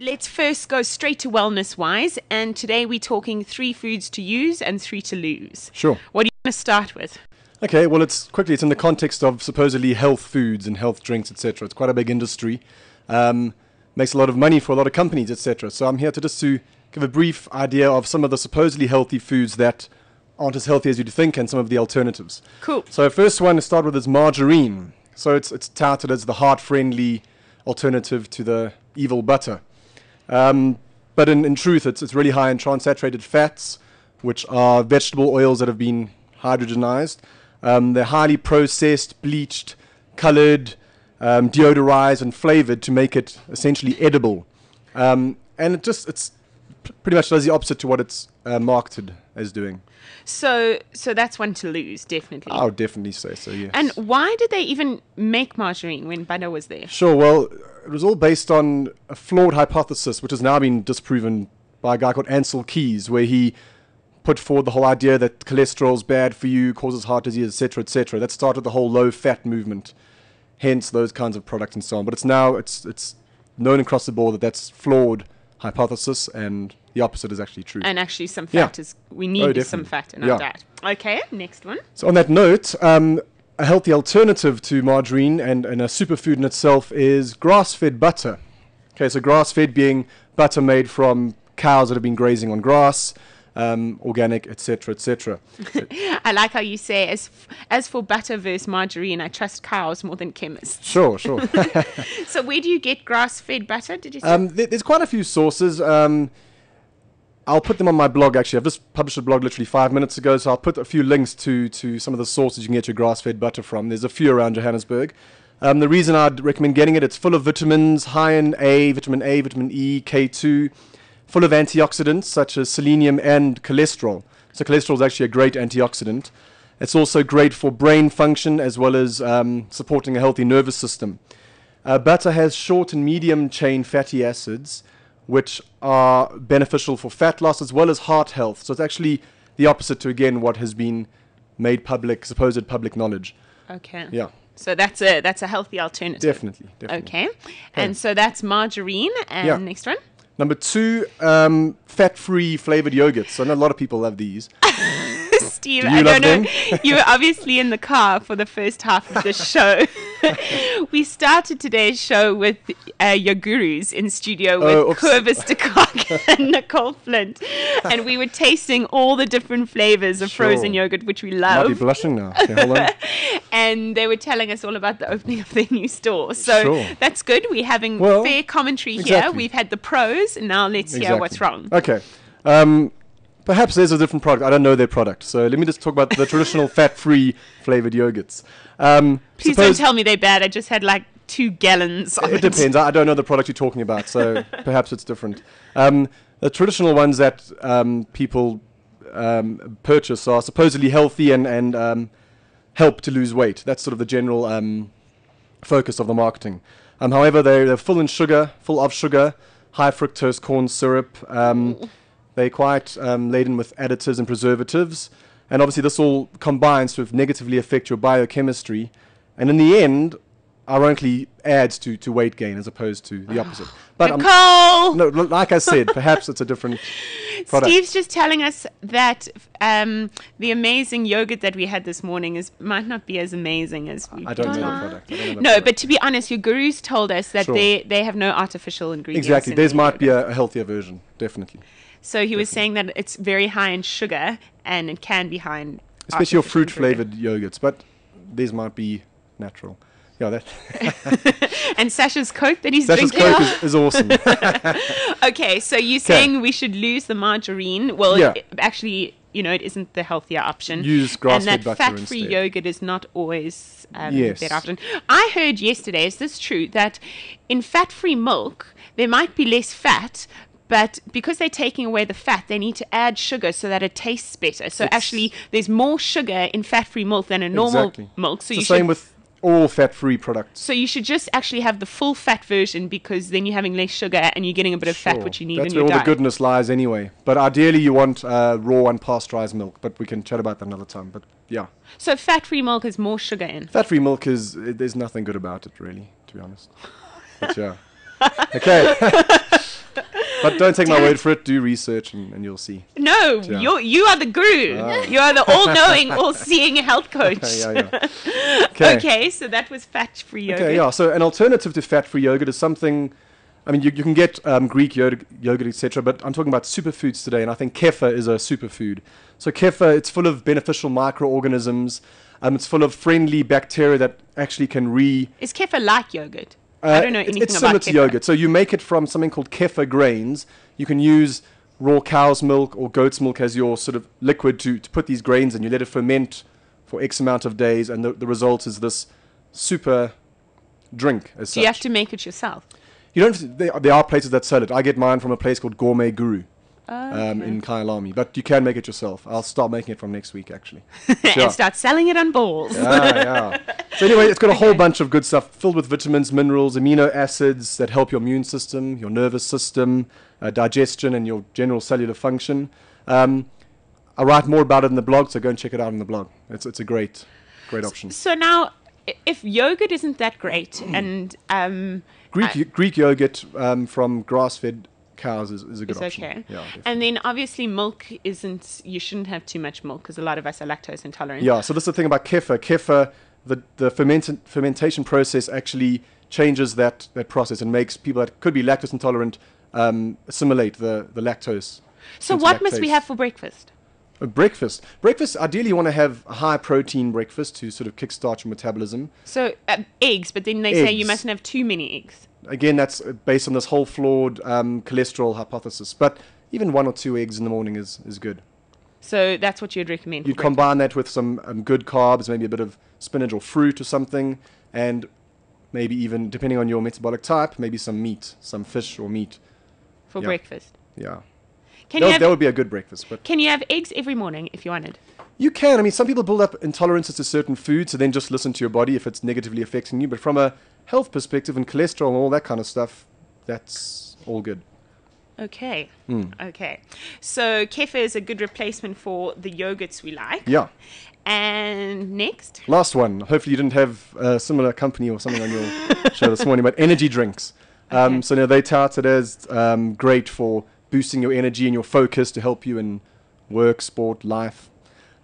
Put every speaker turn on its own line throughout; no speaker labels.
Let's first go straight to wellness-wise, and today we're talking 3 foods to use and 3 to lose.
Sure.
What do you want to start with?
Okay, well, it's in the context of supposedly health foods and health drinks, etc. It's quite a big industry. Makes a lot of money for a lot of companies, etc. So I'm here to give a brief idea of some of the supposedly healthy foods that aren't as healthy as you'd think and some of the alternatives.
Cool.
So first one to start with is margarine. So it's touted as the heart-friendly alternative to the evil butter. But in truth, it's really high in transaturated fats, which are vegetable oils that have been hydrogenized. They're highly processed, bleached, colored, deodorized, and flavored to make it essentially edible. And it's pretty much does the opposite to what it's marketed as doing.
So that's one to lose, definitely.
I would definitely say so, yes.
And why did they even make margarine when butter was there?
Sure, well, it was all based on a flawed hypothesis, which has now been disproven by a guy called Ansel Keys, where he put forward the whole idea that cholesterol is bad for you, causes heart disease, etc., etc. That started the whole low-fat movement, hence those kinds of products and so on. But it's now it's known across the board that that's flawed hypothesis, and the opposite is actually true.
And actually some fat we need some fat in our diet. Okay, next one.
So on that note, a healthy alternative to margarine and a superfood in itself is grass-fed butter. Okay, so grass-fed being butter made from cows that have been grazing on grass, organic, etc., etc.
I like how you say, as for butter versus margarine, I trust cows more than chemists.
Sure.
So where do you get grass-fed butter, did you say?
There's quite a few sources. I'll put them on my blog, actually. I've just published a blog literally 5 minutes ago, so I'll put a few links to some of the sources you can get your grass-fed butter from. There's a few around Johannesburg. The reason I'd recommend getting it's full of vitamins, high in vitamin A, vitamin E, K2, full of antioxidants such as selenium and cholesterol. So cholesterol is actually a great antioxidant. It's also great for brain function as well as supporting a healthy nervous system. Butter has short and medium chain fatty acids, which are beneficial for fat loss as well as heart health. So it's actually the opposite to, again, what has been made public, supposed public knowledge.
Okay.
Yeah.
So that's a healthy alternative.
Definitely.
Okay. And so that's margarine. And next one?
Number 2, fat-free flavored yogurts. So I know a lot of people love these.
Steve, I don't know. You were obviously in the car for the first half of the show. We started today's show with your gurus in studio with Corvus de Kock and Nicole Flint. And we were tasting all the different flavors of frozen yogurt, which we love.
Might be blushing now. Okay, hold on.
And they were telling us all about the opening of their new store. So that's good. We're having fair commentary here. We've had the pros, and now let's hear what's wrong.
Okay. Perhaps there's a different product. I don't know their product. So let me just talk about the traditional fat-free flavored yogurts.
Please don't tell me they're bad. I just had like 2 gallons of it.
It depends. I don't know the product you're talking about, so perhaps it's different. The traditional ones that people purchase are supposedly healthy and help to lose weight. That's sort of the general focus of the marketing. However, they're full of sugar, high fructose corn syrup. They're quite laden with additives and preservatives. And obviously this all combines to negatively affect your biochemistry. And in the end, ironically, adds to weight gain as opposed to the opposite. But
Nicole!
No, like I said, perhaps it's a different product.
Steve's just telling us that the amazing yogurt that we had this morning might not be as amazing as we
I don't know the product.
No, but to be honest, your gurus told us that they have no artificial ingredients.
Exactly. Theirs might be a healthier version, definitely.
So he was saying that it's very high in sugar and it can be high in
especially your fruit-flavored yogurts, but these might be natural. Yeah, that.
And Sasha's Coke that he's
Sasha's
drinking.
Coke is awesome.
Okay, so you're saying we should lose the margarine. Well, actually, it isn't the healthier option.
Use grass-fed butter
and that fat-free yogurt is not always the better option. I heard yesterday, is this true, that in fat-free milk, there might be less fat, but because they're taking away the fat, they need to add sugar so that it tastes better. So actually, there's more sugar in fat-free milk than in normal milk. So
it's the same with all fat-free products.
So you should just actually have the full fat version, because then you're having less sugar and you're getting a bit of fat, which you need in your diet.
That's where all the goodness lies anyway. But ideally, you want raw unpasteurized milk. But we can chat about that another time. But yeah.
So fat-free milk has more sugar in.
Fat-free milk there's nothing good about it, really, to be honest. But yeah. Okay. But don't take my word for it. Do research and you'll see.
No, you are the guru. You are the all-knowing, all-seeing health coach. Okay, so that was fat-free yogurt.
Okay, yeah. So an alternative to fat-free yogurt is something. I mean, you can get Greek yogurt, etc. But I'm talking about superfoods today, and I think kefir is a superfood. So kefir, it's full of beneficial microorganisms. It's full of friendly bacteria that actually can
Is kefir like yogurt? I don't know anything about kefir.
It's similar to yogurt. So you make it from something called kefir grains. You can use raw cow's milk or goat's milk as your sort of liquid to put these grains in. You let it ferment for X amount of days, and the result is this super drink as such.
Do you have to make it yourself?
You don't. There are places that sell it. I get mine from a place called Gourmet Guru in Kyalami, but you can make it yourself. I'll start making it from next week, actually.
And start selling it on balls.
Yeah. So anyway, it's got a whole bunch of good stuff filled with vitamins, minerals, amino acids that help your immune system, your nervous system, digestion, and your general cellular function. I write more about it in the blog, so go and check it out in the blog. It's a great option.
So now, if yogurt isn't that great, and
Greek yogurt from grass-fed cows is a good option.
Okay.
Yeah,
and then obviously milk isn't. You shouldn't have too much milk because a lot of us are lactose intolerant.
Yeah. So this is the thing about kefir. Kefir, the fermentation process actually changes that process and makes people that could be lactose intolerant assimilate the lactose.
So what must we have for breakfast?
Breakfast, ideally you want to have a high protein breakfast to sort of kickstart your metabolism.
So eggs, but then they say you mustn't have too many eggs.
Again, that's based on this whole flawed cholesterol hypothesis. But even 1 or 2 eggs in the morning is good.
So that's what you'd recommend.
You'd combine that with some good carbs, maybe a bit of spinach or fruit or something, and maybe even, depending on your metabolic type, maybe some meat, some fish or meat.
For breakfast?
Yeah. That would be a good breakfast. But
can you have eggs every morning if you wanted?
You can. I mean, some people build up intolerances to certain foods, so then just listen to your body if it's negatively affecting you. But from a health perspective and cholesterol and all that kind of stuff, that's all good.
Okay. Okay. So kefir is a good replacement for the yogurts we like.
Yeah.
And next?
Last one. Hopefully you didn't have a similar company or something on your show this morning, but energy drinks. Okay. So they tout it as great for boosting your energy and your focus to help you in work, sport, life.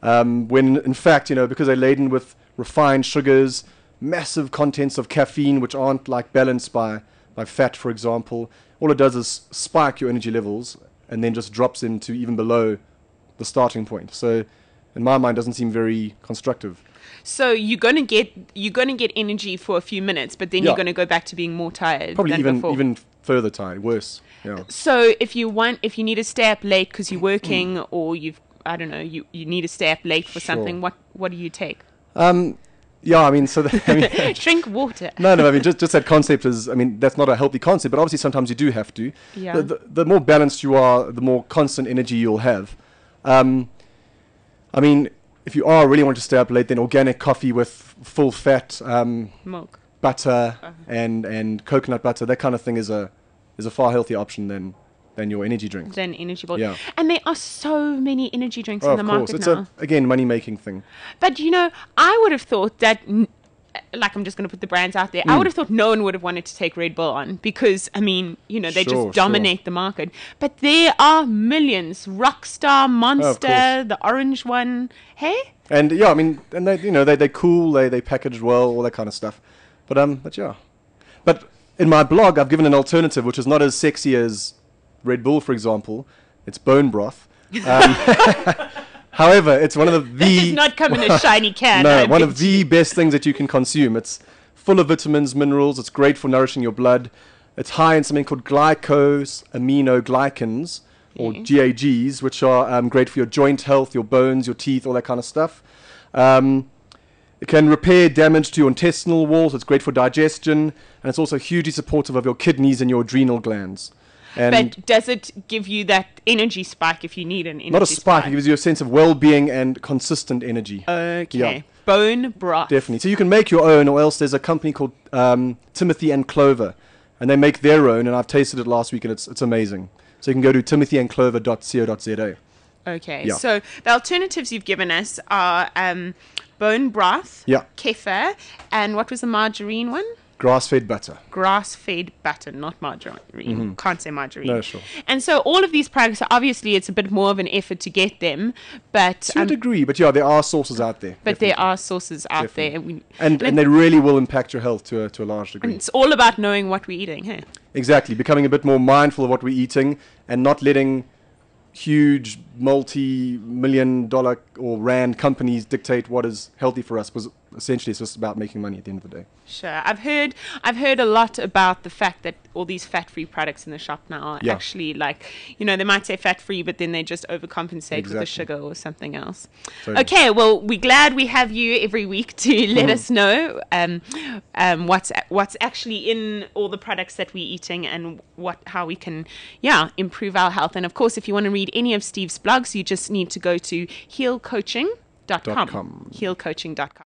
When in fact, because they're laden with refined sugars, massive contents of caffeine, which aren't like balanced by fat, for example, all it does is spike your energy levels and then just drops into even below the starting point. So in my mind, it doesn't seem very constructive.
So you're gonna get energy for a few minutes, but then you're gonna go back to being more tired.
Probably
than before.
even further tired, worse. Yeah.
So if you need to stay up late because you're working, or you need to stay up late for something, what do you take?
Yeah, I mean,
drink water.
No, I mean, just that concept is, I mean, that's not a healthy concept, but obviously sometimes you do have to.
Yeah.
The more balanced you are, the more constant energy you'll have. I mean, if you are really want to stay up late, then organic coffee with full fat,
milk,
butter, and coconut butter, that kind of thing is a far healthier option than your energy drinks.
Than energy balls.
Yeah.
And there are so many energy drinks in the market
it's
now.
Again, money-making thing.
But, I would have thought that, like, I'm just going to put the brands out there, I would have thought no one would have wanted to take Red Bull on because, I mean, they just dominate the market. But there are millions. Rockstar, Monster, the orange one. Hey?
And, yeah, I mean, and they're cool, they package well, all that kind of stuff. But yeah. But in my blog, I've given an alternative, which is not as sexy as Red Bull, for example. It's bone broth. However, it's one of the
that does not come in a shiny can.
No, one of the best things that you can consume. It's full of vitamins, minerals. It's great for nourishing your blood. It's high in something called glycosaminoglycans, or GAGs, which are great for your joint health, your bones, your teeth, all that kind of stuff. It can repair damage to your intestinal walls. It's great for digestion, and it's also hugely supportive of your kidneys and your adrenal glands.
But does it give you that energy spike if you need an energy spike?
Not a spike. It gives you a sense of well-being and consistent energy.
Okay.
Yeah.
Bone broth.
Definitely. So you can make your own, or else there's a company called Timothy and Clover, and they make their own, and I've tasted it last week, and it's amazing. So you can go to timothyandclover.co.za.
Okay.
Yeah.
So the alternatives you've given us are bone broth, kefir, and what was the margarine one?
Grass-fed butter.
Grass-fed butter, not margarine. Mm-hmm. Can't say margarine.
No, sure.
And so all of these products, obviously, it's a bit more of an effort to get them, but
to a degree. But yeah, there are sources out there.
But there are sources out there,
and they really will impact your health to a large degree.
And it's all about knowing what we're eating. Hey?
Exactly, becoming a bit more mindful of what we're eating, and not letting huge multi-million-dollar or rand companies dictate what is healthy for us, because essentially it's just about making money at the end of the day.
Sure. I've heard a lot about the fact that all these fat-free products in the shop now are actually like, they might say fat-free, but then they just overcompensate with the sugar or something else. Totally. Okay, well, we're glad we have you every week to let us know what's actually in all the products that we're eating and how we can improve our health. And of course, if you want to read any of Steve's blogs, you just need to go to healcoaching.com. Healcoaching.com.